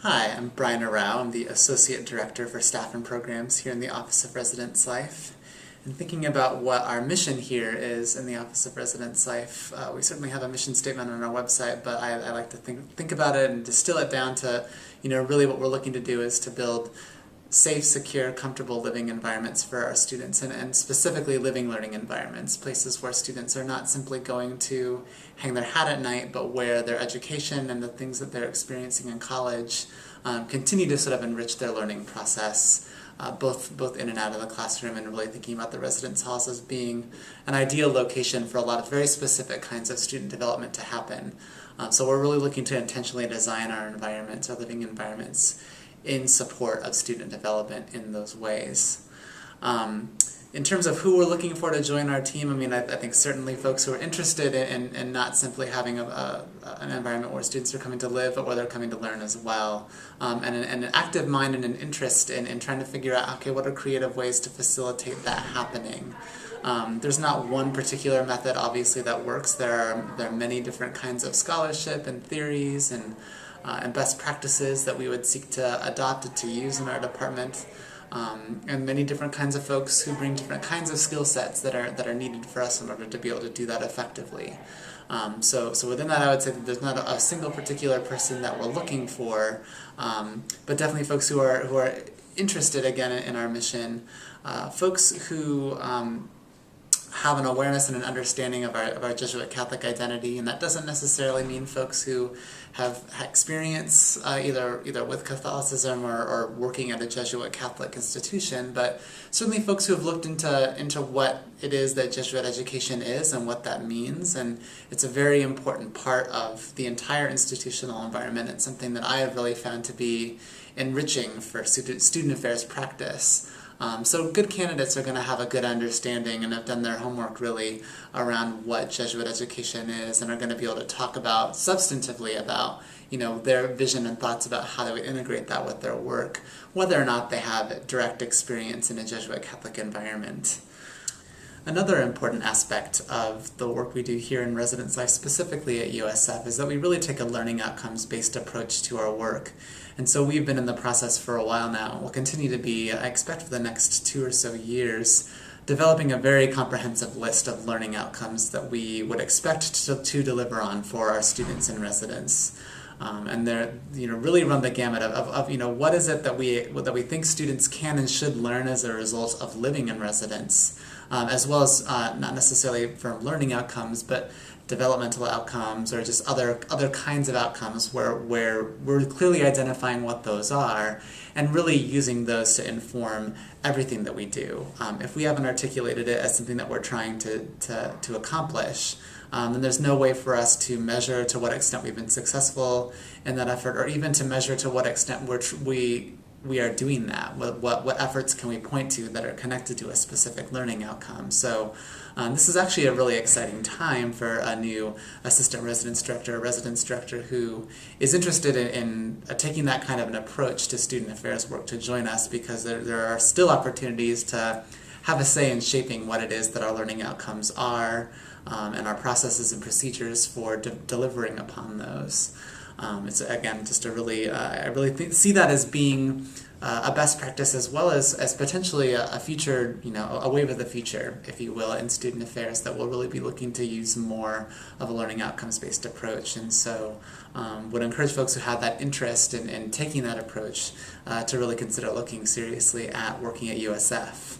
Hi, I'm Brian Arao. I'm the Associate Director for Staff and Programs here in the Office of Residence Life. And thinking about what our mission here is in the Office of Residence Life, we certainly have a mission statement on our website, but I like to think about it and distill it down to, really what we're looking to do is to build safe, secure, comfortable living environments for our students, and specifically living learning environments, places where students are not simply going to hang their hat at night, but where their education and the things that they're experiencing in college continue to sort of enrich their learning process, both in and out of the classroom, and really thinking about the residence halls as being an ideal location for a lot of very specific kinds of student development to happen. So we're really looking to intentionally design our environments, our living environments, in support of student development in those ways. In terms of who we're looking for to join our team, I think certainly folks who are interested in not simply having an environment where students are coming to live, but where they're coming to learn as well. And an active mind and an interest in trying to figure out, okay, what are creative ways to facilitate that happening? There's not one particular method, obviously, that works. There are many different kinds of scholarship and theories and best practices that we would seek to adopt and to use in our department, and many different kinds of folks who bring different kinds of skill sets that are needed for us in order to be able to do that effectively. So within that, I would say that there's not a single particular person that we're looking for, but definitely folks who are interested again in our mission, folks who have an awareness and an understanding of our Jesuit Catholic identity, and that doesn't necessarily mean folks who have experience either with Catholicism or working at a Jesuit Catholic institution, but certainly folks who have looked into what it is that Jesuit education is and what that means, and it's a very important part of the entire institutional environment. It's something that I have really found to be enriching for student affairs practice. So good candidates are going to have a good understanding and have done their homework really around what Jesuit education is, and are going to be able to talk about substantively about their vision and thoughts about how they would integrate that with their work, whether or not they have direct experience in a Jesuit Catholic environment. Another important aspect of the work we do here in residence life, specifically at USF, is that we really take a learning outcomes-based approach to our work. And so we've been in the process for a while now. We'll continue to be, I expect for the next 2 or so years, developing a very comprehensive list of learning outcomes that we would expect to deliver on for our students in residence. And they're really run the gamut of what is it that we think students can and should learn as a result of living in residence, as well as not necessarily from learning outcomes, but developmental outcomes or just other kinds of outcomes where we're clearly identifying what those are and really using those to inform everything that we do. If we haven't articulated it as something that we're trying to accomplish, then there's no way for us to measure to what extent we've been successful in that effort, or even to measure to what extent we are doing that. What efforts can we point to that are connected to a specific learning outcome? So this is actually a really exciting time for a new assistant residence director or residence director who is interested in taking that kind of an approach to student affairs work to join us, because there are still opportunities to have a say in shaping what it is that our learning outcomes are, and our processes and procedures for delivering upon those. It's again just a really, I really see that as being a best practice, as well as potentially a future, a wave of the future, if you will, in student affairs that will really be looking to use more of a learning outcomes-based approach. And so would encourage folks who have that interest in taking that approach to really consider looking seriously at working at USF.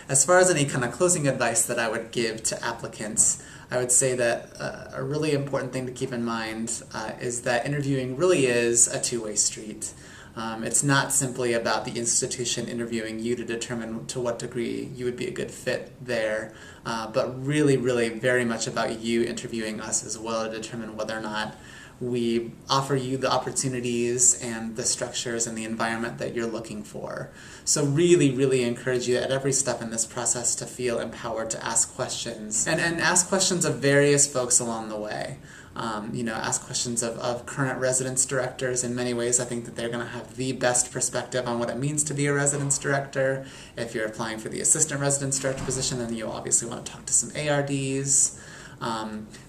As far as any kind of closing advice that I would give to applicants, I would say that a really important thing to keep in mind is that interviewing really is a two-way street. It's not simply about the institution interviewing you to determine to what degree you would be a good fit there, but really, really very much about you interviewing us as well to determine whether or not we offer you the opportunities and the structures and the environment that you're looking for. So really, really encourage you at every step in this process to feel empowered to ask questions, and ask questions of various folks along the way. Ask questions of current residence directors. In many ways, I think that they're going to have the best perspective on what it means to be a residence director. If you're applying for the assistant residence director position, then you'll obviously want to talk to some ARDs.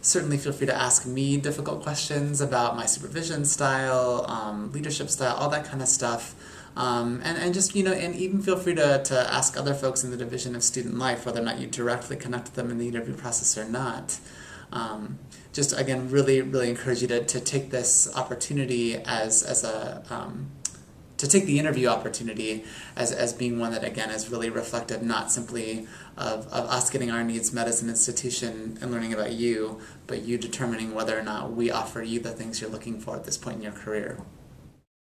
Certainly feel free to ask me difficult questions about my supervision style, leadership style, all that kind of stuff. And just, and even feel free to ask other folks in the Division of Student Life whether or not you directly connect with them in the interview process or not. Just, again, really, really encourage you to take this opportunity to take the interview opportunity as being one that, again, is really reflective not simply of us getting our needs met as an institution and learning about you, but you determining whether or not we offer you the things you're looking for at this point in your career.